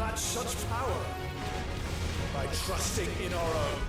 match such power by trusting in our own.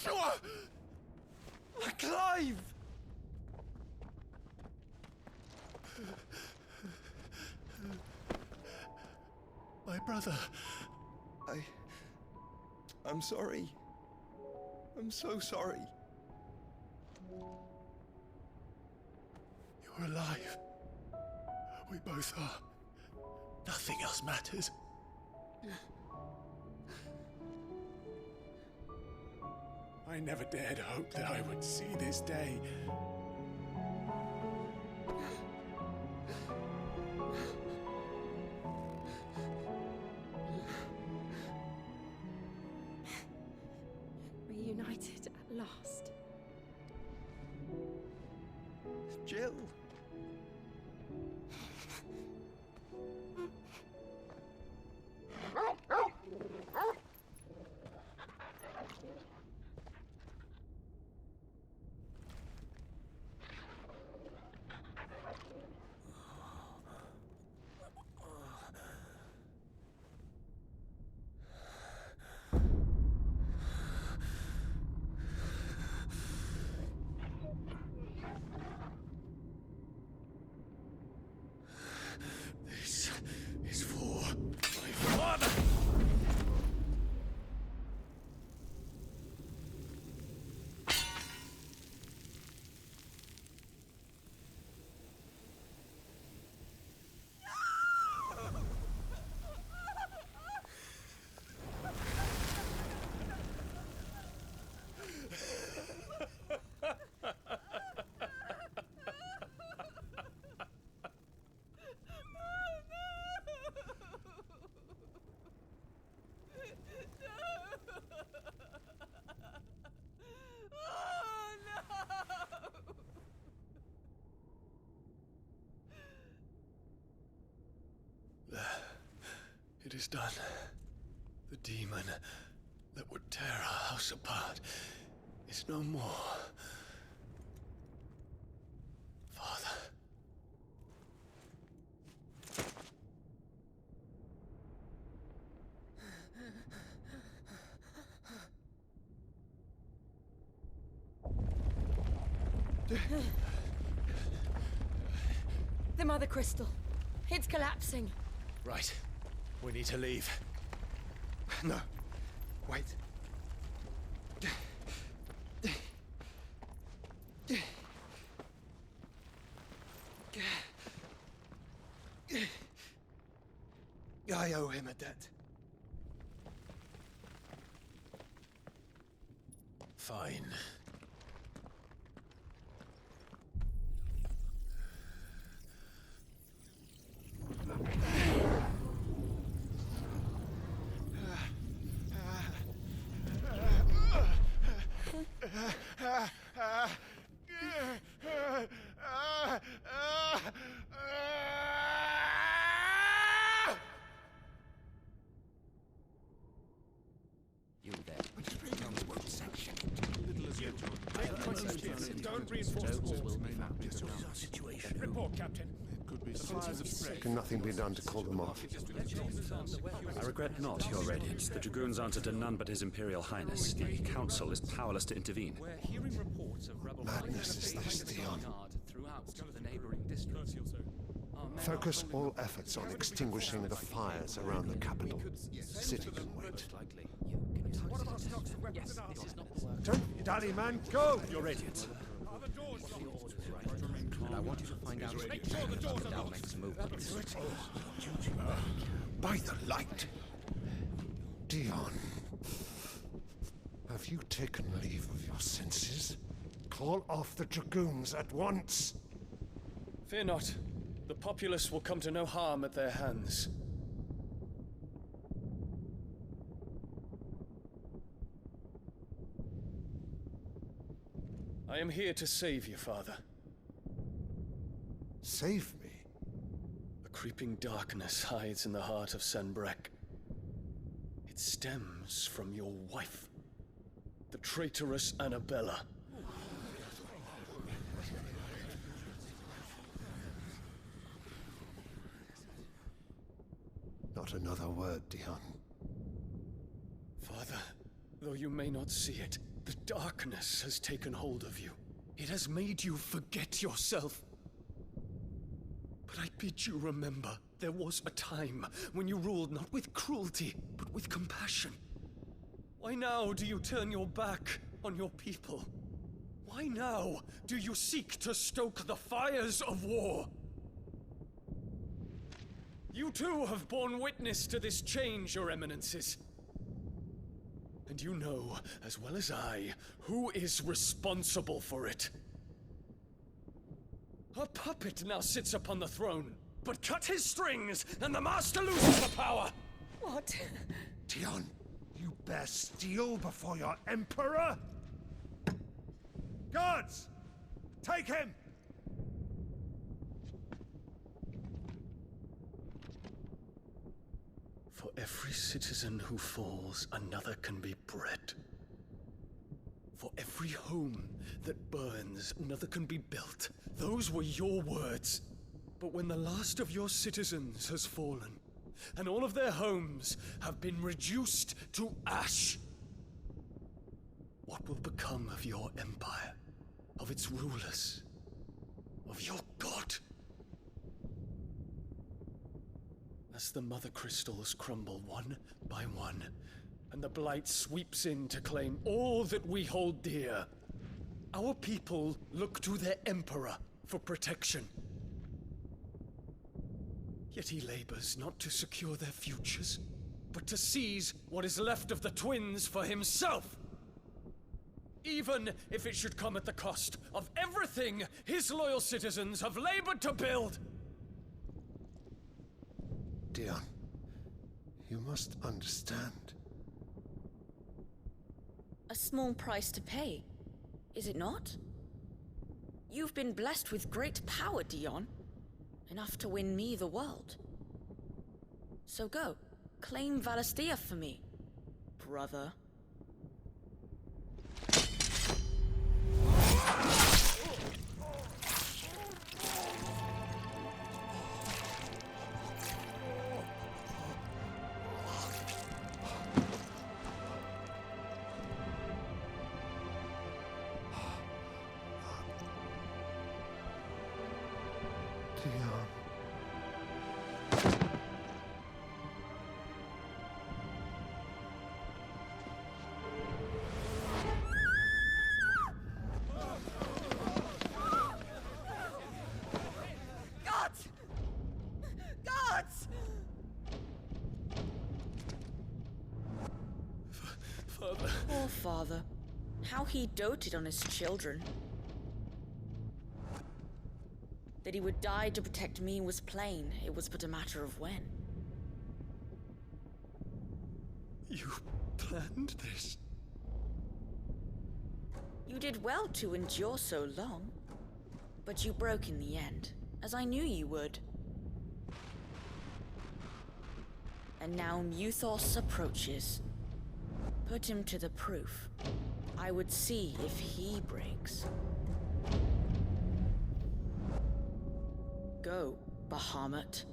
Joshua! Clive! My brother. I'm sorry. I'm so sorry. You're alive. We both are. Nothing else matters. I never dared hope that I would see this day. Reunited at last. Jill. This is for my father! It is done. The demon that would tear our house apart is no more. Father. The Mother Crystal. It's collapsing. Right. We need to leave. No. Wait. I owe him a debt. Fine. You there. Don't reinforce the walls. Report, Captain. Can nothing be done to call them off? I regret not, Your Radiance. The Dragoons answer to none but His Imperial Highness. The Council is powerless to intervene. We're hearing reports of rebel Madness is this, Theon. throughout the neighboring districts. Focus all efforts on extinguishing the fires around the capital. The city can wait. Don't dally, man. Go! Your Radiance. And I want you to find out Make sure the doors are locked. next movement. By the light! Dion, have you taken leave of your senses? Call off the Dragoons at once! Fear not. The populace will come to no harm at their hands. I am here to save you, Father. Save me? A creeping darkness hides in the heart of Sanbreque. It stems from your wife, the traitorous Annabella. Not another word, Dion. Father, though you may not see it, The darkness has taken hold of you. It has made you forget yourself. But I bid you remember, there was a time when you ruled not with cruelty, but with compassion. Why now do you turn your back on your people? Why now do you seek to stoke the fires of war? You too have borne witness to this change, Your Eminences. And you know, as well as I, who is responsible for it. A puppet now sits upon the throne, but cut his strings, and the master loses the power! What? Dion, you bear steel before your emperor? Guards! Take him! For every citizen who falls, another can be bred. For every home that burns, another can be built. Those were your words. But when the last of your citizens has fallen, and all of their homes have been reduced to ash, what will become of your empire, of its rulers, of your god? As the mother crystals crumble one by one, and the blight sweeps in to claim all that we hold dear, our people look to their emperor for protection. Yet he labors not to secure their futures, but to seize what is left of the twins for himself. Even if it should come at the cost of everything his loyal citizens have labored to build. Dion, you must understand. A small price to pay, is it not? You've been blessed with great power, Dion. Enough to win me the world. So go, claim Valisthea for me, brother. Dion. Gods! Gods! Father. Poor father. How he doted on his children. That he would die to protect me was plain. It was but a matter of when. You planned this? You did well to endure so long. But you broke in the end, as I knew you would. And now Muthos approaches. Put him to the proof. I would see if he breaks. Go, Bahamut.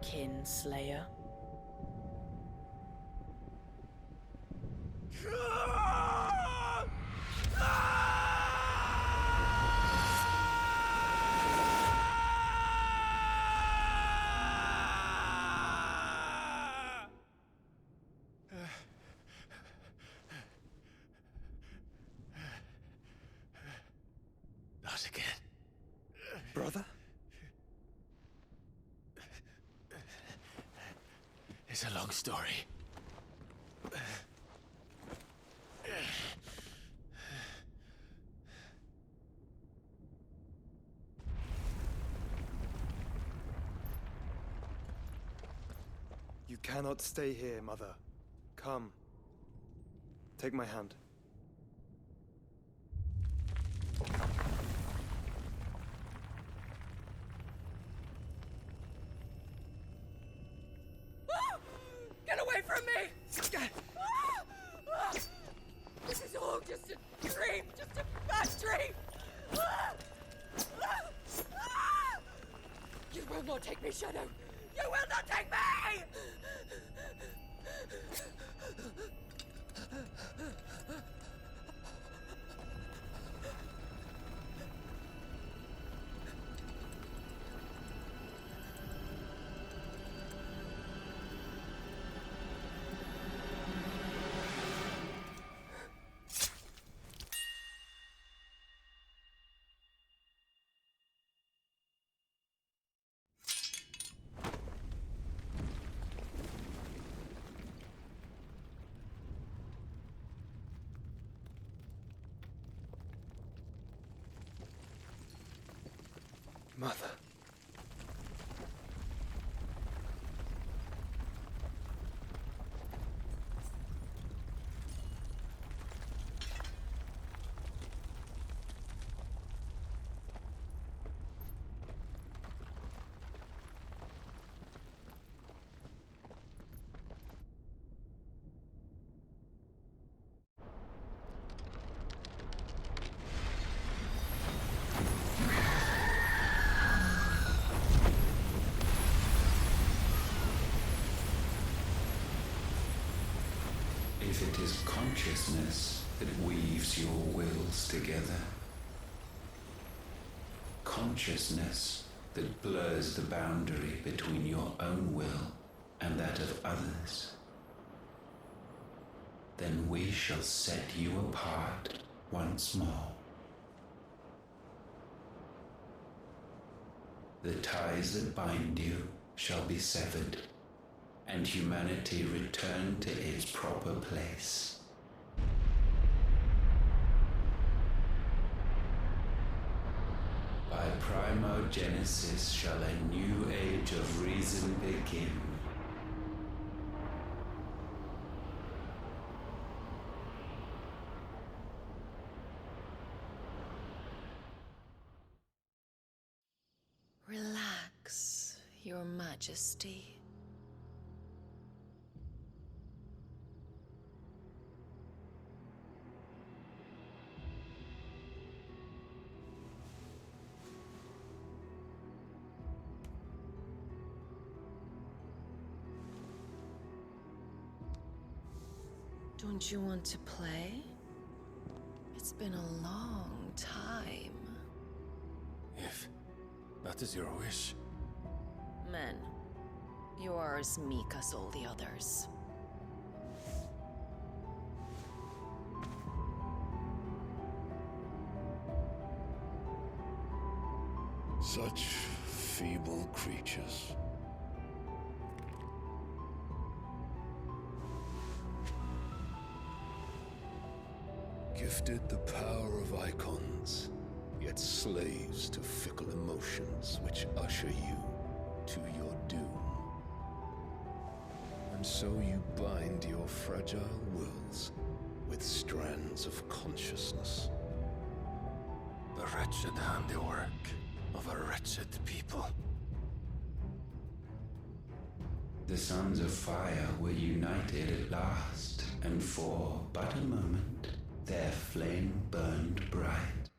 Kinslayer. Not again. Brother? It's a long story. You cannot stay here, Mother. Come. Take my hand. Get away from me! This is all just a dream, just a bad dream! You will not take me, Shadow! You will not take me! Mother. If it is consciousness that weaves your wills together, consciousness that blurs the boundary between your own will and that of others, then we shall set you apart once more. The ties that bind you shall be severed, and humanity return to its proper place. By primogenesis shall a new age of reason begin. Relax, Your Majesty. Don't you want to play? It's been a long time. If that is your wish. Men, you are as meek as all the others. Such feeble creatures. Gifted the power of icons, yet slaves to fickle emotions which usher you to your doom. And so you bind your fragile wills with strands of consciousness. The wretched handiwork of a wretched people. The sons of fire were united at last, and for but a moment their flame burned bright.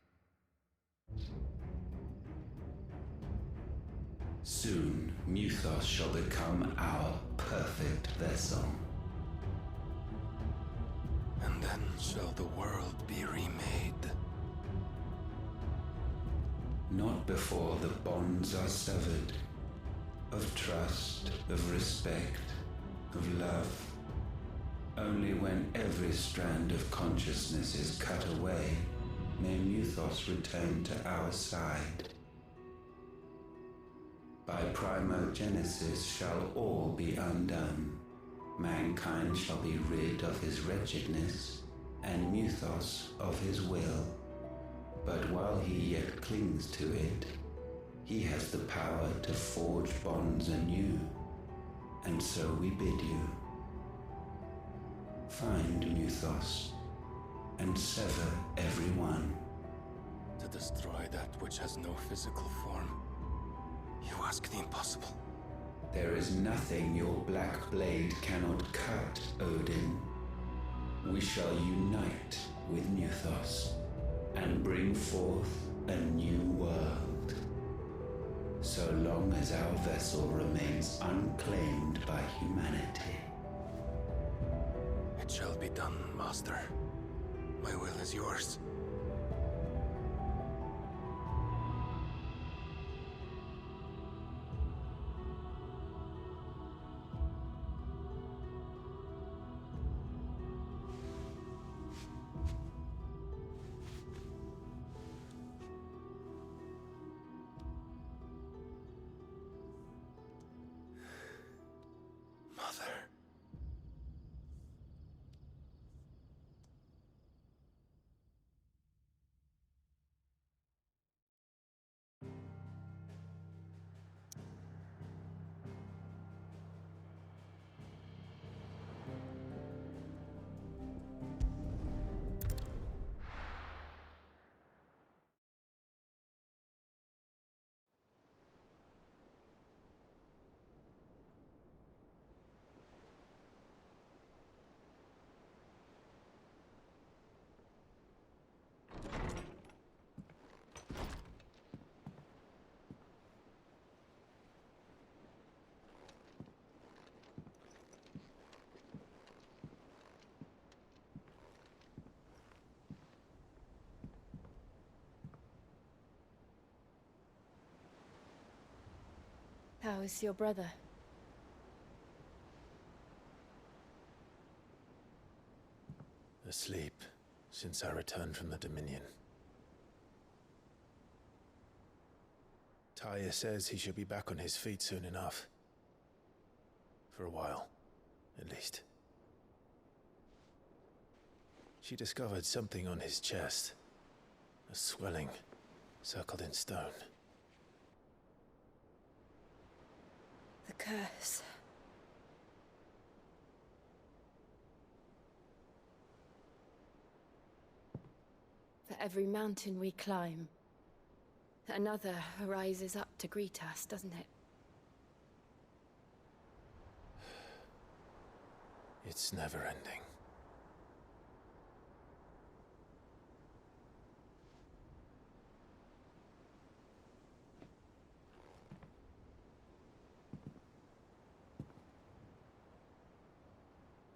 Soon Muthos shall become our perfect vessel. And then shall the world be remade. Not before the bonds are severed, of trust, of respect, of love. Only when every strand of consciousness is cut away, may Muthos return to our side. By primogenesis shall all be undone. Mankind shall be rid of his wretchedness, and Muthos of his will. But while he yet clings to it, he has the power to forge bonds anew. And so we bid you, find Muthos, and sever every one. To destroy that which has no physical form. You ask the impossible. There is nothing your black blade cannot cut, Odin. We shall unite with Muthos, and bring forth a new world. So long as our vessel remains unclaimed by humanity. It shall be done, Master. My will is yours. How is your brother? Asleep since I returned from the Dominion. Taya says he should be back on his feet soon enough. For a while, at least. She discovered something on his chest. A swelling, circled in stone. The curse. For every mountain we climb, another rises up to greet us, doesn't it? It's never ending.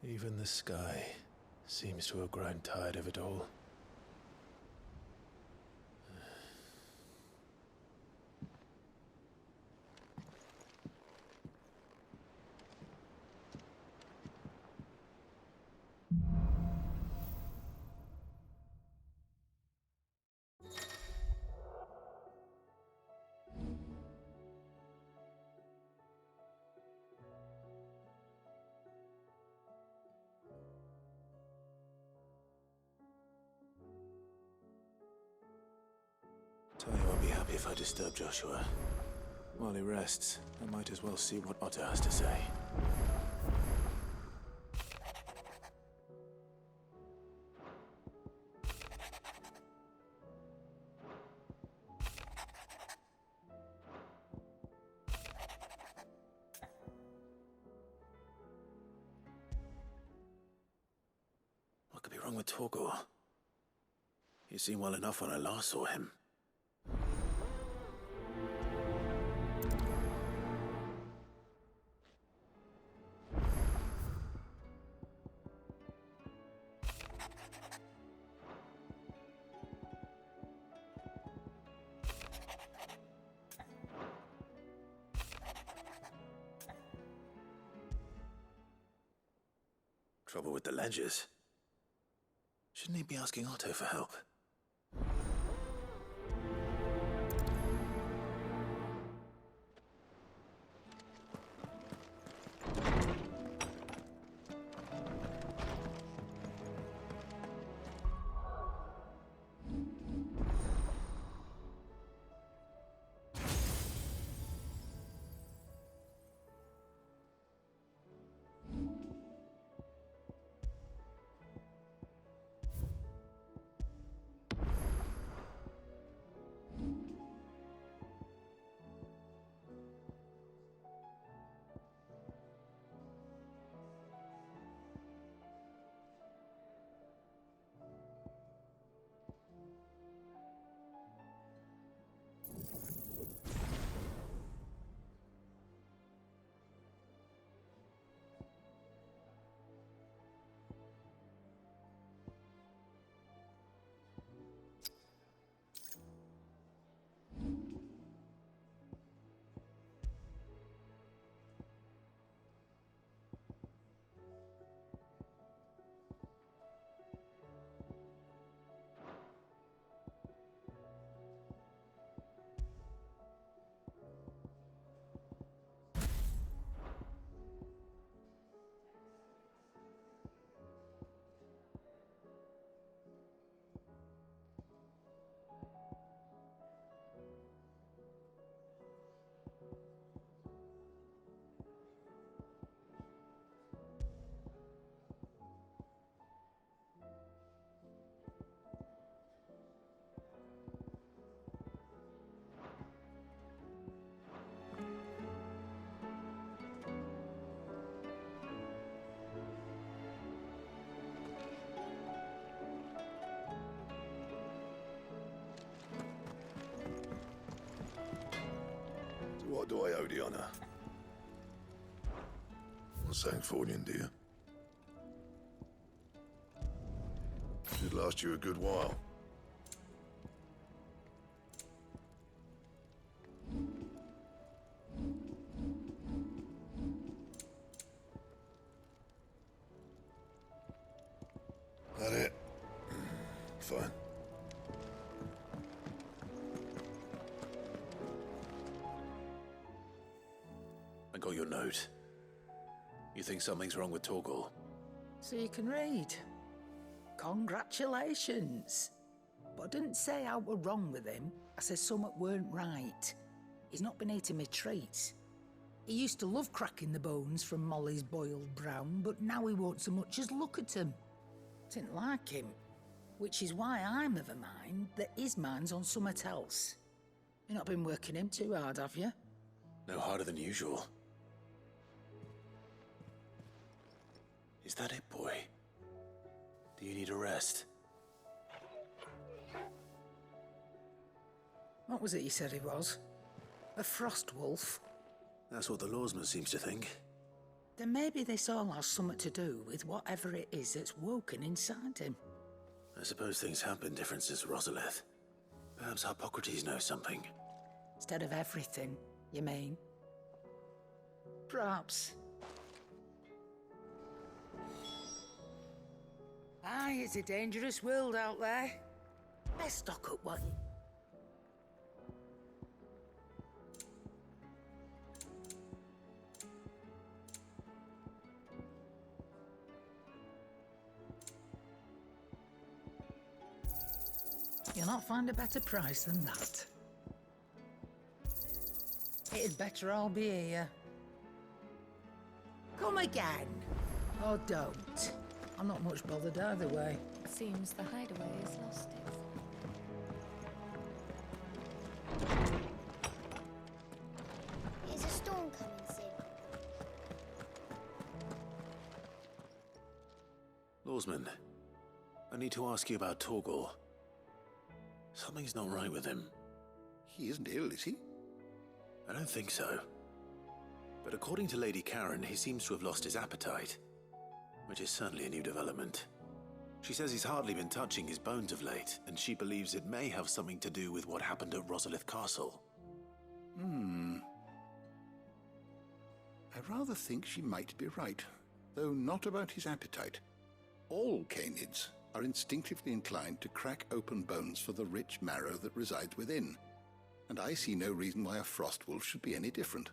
Even the sky seems to have grown tired of it all. Taya won't be happy if I disturb Joshua. While he rests, I might as well see what Otto has to say. What could be wrong with Torgor? He seemed well enough when I last saw him. Trouble with the ledgers. Shouldn't he be asking Otto for help? What do I owe the honor? Not saying fortune, dear. Should last you a good while. fine. I got your note. You think something's wrong with Torgal? So you can read. Congratulations. But I didn't say I were wrong with him. I said something weren't right. He's not been eating me treats. He used to love cracking the bones from Molly's boiled brown, but now he won't so much as look at 'em. Didn't like him. Which is why I'm of a mind that his mind's on something else. You've not been working him too hard, have you? No harder than usual. Is that it, boy? Do you need a rest? What was it you said he was? A frost wolf? That's what the lawsman seems to think. Then maybe this all has something to do with whatever it is that's woken inside him. I suppose things have been different since Rosalith. Perhaps Hippocrates knows something. Instead of everything, you mean? Perhaps. Aye, it's a dangerous world out there. Let's stock up what you... You'll not find a better price than that. It'd better all be here. Come again. Or don't. I'm not much bothered either way. Seems the hideaway has lost it. Is a storm coming soon? Lawsman, I need to ask you about Torgal. Something's not right with him. He isn't ill, is he? I don't think so. But according to Lady Karen, he seems to have lost his appetite, which is certainly a new development. She says he's hardly been touching his bones of late, and she believes it may have something to do with what happened at Rosalith Castle. I rather think she might be right, though not about his appetite. All canids are instinctively inclined to crack open bones for the rich marrow that resides within, and I see no reason why a frostwolf should be any different.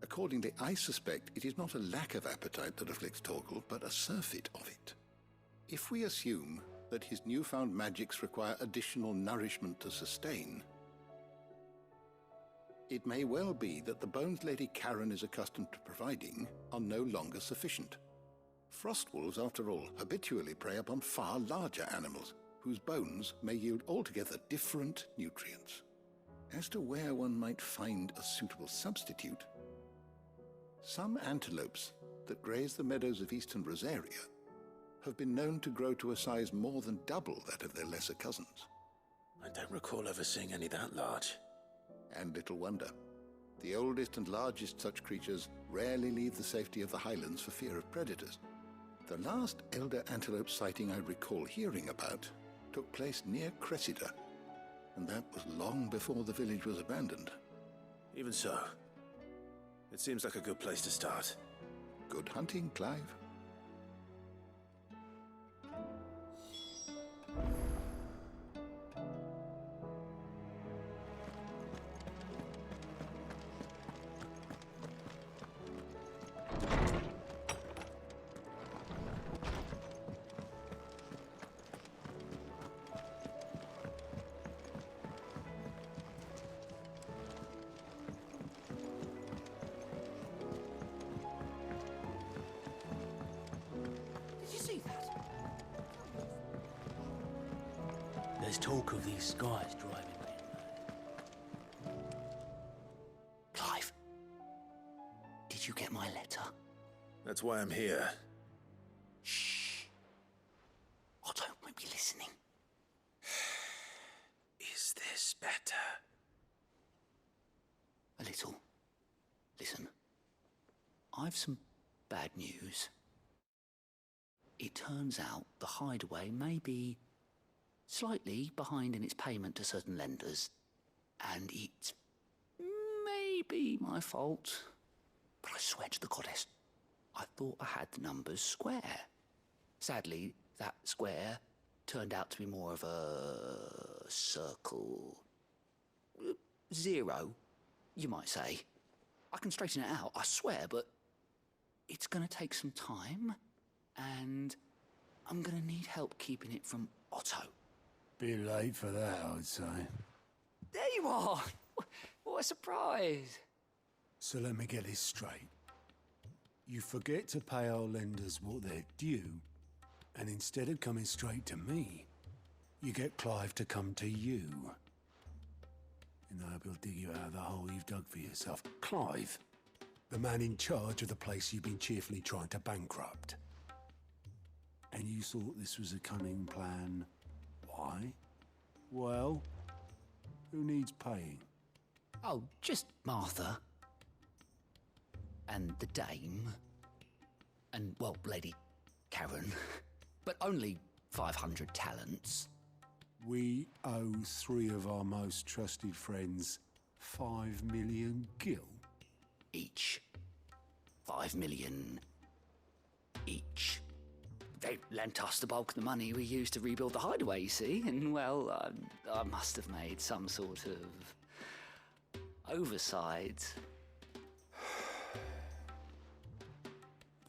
Accordingly, I suspect it is not a lack of appetite that afflicts Torgal, but a surfeit of it. If we assume that his newfound magics require additional nourishment to sustain, it may well be that the bones Lady Karen is accustomed to providing are no longer sufficient. Frostwolves, after all, habitually prey upon far larger animals, whose bones may yield altogether different nutrients. As to where one might find a suitable substitute, some antelopes that graze the meadows of eastern Rosaria have been known to grow to a size more than double that of their lesser cousins. I don't recall ever seeing any that large. And little wonder. The oldest and largest such creatures rarely leave the safety of the highlands for fear of predators. The last elder antelope sighting I recall hearing about took place near Cressida, and that was long before the village was abandoned. Even so, it seems like a good place to start. Good hunting, Clive. There's talk of these skies driving me. Clive, did you get my letter? That's why I'm here. Shh. I don't want you listening. Is this better? A little. Listen, I've some bad news. It turns out the hideaway may be slightly behind in its payment to certain lenders, and it may be my fault, but I swear to the goddess, I thought I had the numbers square. Sadly, that square turned out to be more of a circle. Zero, you might say. I can straighten it out, I swear, but it's gonna take some time, and I'm gonna need help keeping it from Otto. Bit late for that, I'd say. There you are! What a surprise! So let me get this straight. You forget to pay our lenders what they're due, and instead of coming straight to me, you get Clive to come to you. And I hope he'll dig you out of the hole you've dug for yourself. Clive, the man in charge of the place you've been cheerfully trying to bankrupt. And you thought this was a cunning plan. Why? Well, who needs paying? Oh, just Martha. And the dame. And, well, Lady Karen. But only 500 talents. We owe 3 of our most trusted friends 5 million gil. Each. 5 million each. They lent us the bulk of the money we used to rebuild the hideaway, you see, and, well, I must have made some sort of oversight.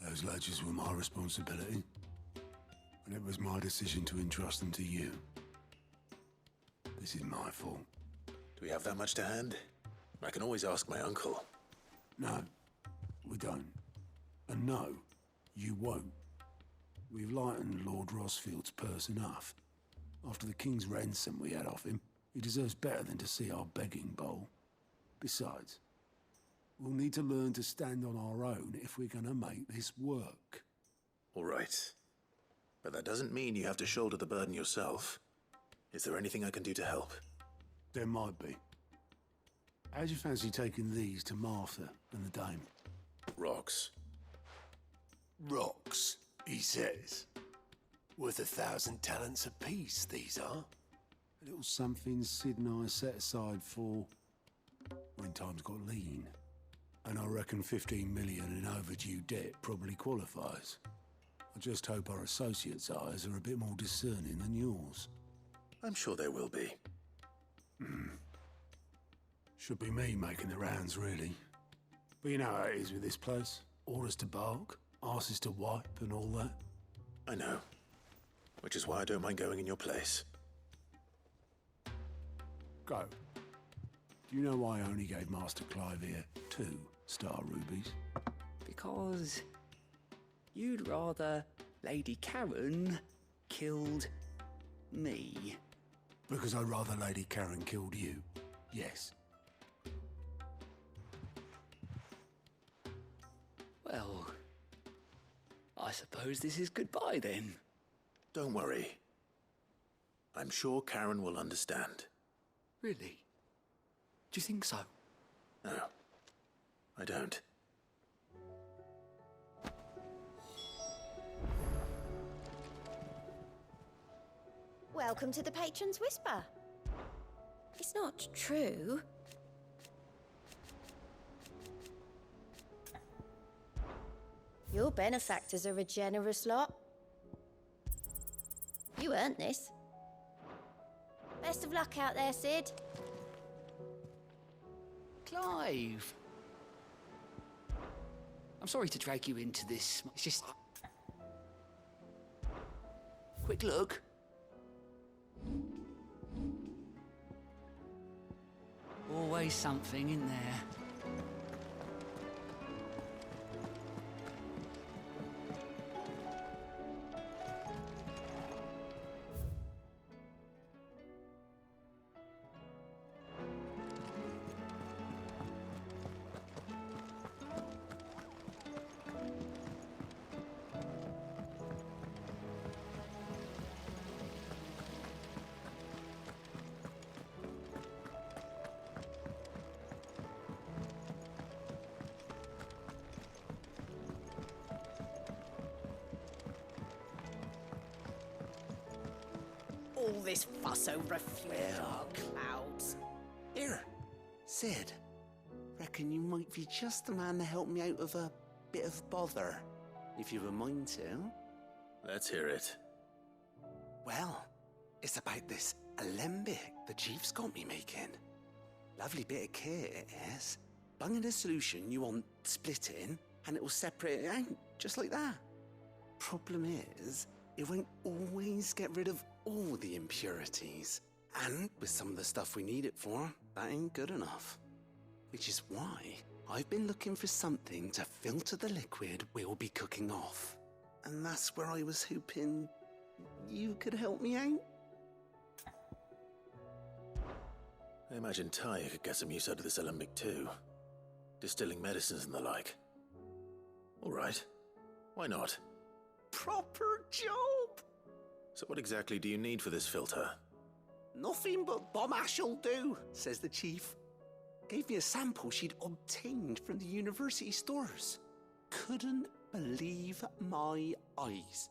Those ledgers were my responsibility, and it was my decision to entrust them to you. This is my fault. Do we have that much to hand? I can always ask my uncle. No, we don't. And no, you won't. We've lightened Lord Rosfield's purse enough. After the king's ransom we had off him, he deserves better than to see our begging bowl. Besides, we'll need to learn to stand on our own if we're gonna make this work. All right. But that doesn't mean you have to shoulder the burden yourself. Is there anything I can do to help? There might be. How'd you fancy taking these to Martha and the dame? Rocks. Rocks, he says. Worth 1,000 talents apiece, these are. A little something Sid and I set aside for when times got lean. And I reckon 15 million in overdue debt probably qualifies. I just hope our associates' eyes are a bit more discerning than yours. I'm sure there will be. Should be me making the rounds, really. But you know how it is with this place. Orders to bark, arses to wipe, and all that. I know. Which is why I don't mind going in your place. Go. Do you know why I only gave Master Clive here 2 star rubies? Because you'd rather Lady Karen killed me. Because I'd rather Lady Karen killed you. Yes. Well, I suppose this is goodbye then. Don't worry. I'm sure Karen will understand. Really? Do you think so? No, I don't. Welcome to the Patron's Whisper. It's not true. Your benefactors are a generous lot. You earned this. Best of luck out there, Sid. Clive! I'm sorry to drag you into this. It's just... Quick look. Always something in there. All this fuss over a few dark clouds. Here, Sid. Reckon you might be just the man to help me out of a bit of bother, if you've a mind to. Let's hear it. Well, it's about this alembic the chief's got me making. Lovely bit of kit it is. Bung in a solution you want splitting, and it will separate it out, just like that. Problem is, it won't always get rid of all the impurities. And with some of the stuff we need it for, that ain't good enough. Which is why I've been looking for something to filter the liquid we'll be cooking off. And that's where I was hoping you could help me out. I imagine Tyre could get some use out of this alembic too. Distilling medicines and the like. All right. Why not? Proper job! So what exactly do you need for this filter? Nothing but bomb ash'll do, says the chief. Gave me a sample she'd obtained from the university stores. Couldn't believe my eyes.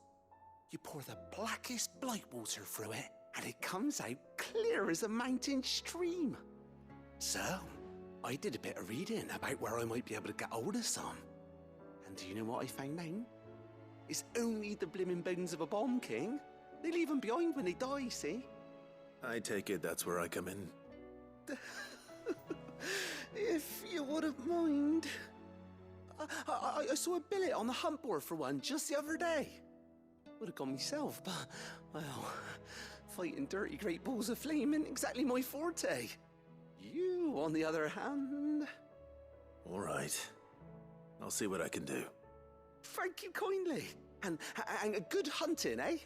You pour the blackest blight water through it, and it comes out clear as a mountain stream. So, I did a bit of reading about where I might be able to get hold of some. And do you know what I found out? It's only the blimmin' bones of a bomb king. They leave them behind when they die, see? I take it that's where I come in. If you wouldn't mind. I saw a billet on the hunt board for one just the other day. Would have gone myself, but, well, fighting dirty great balls of flame ain't exactly my forte. You, on the other hand... All right. I'll see what I can do. Thank you kindly. And a good hunting, eh?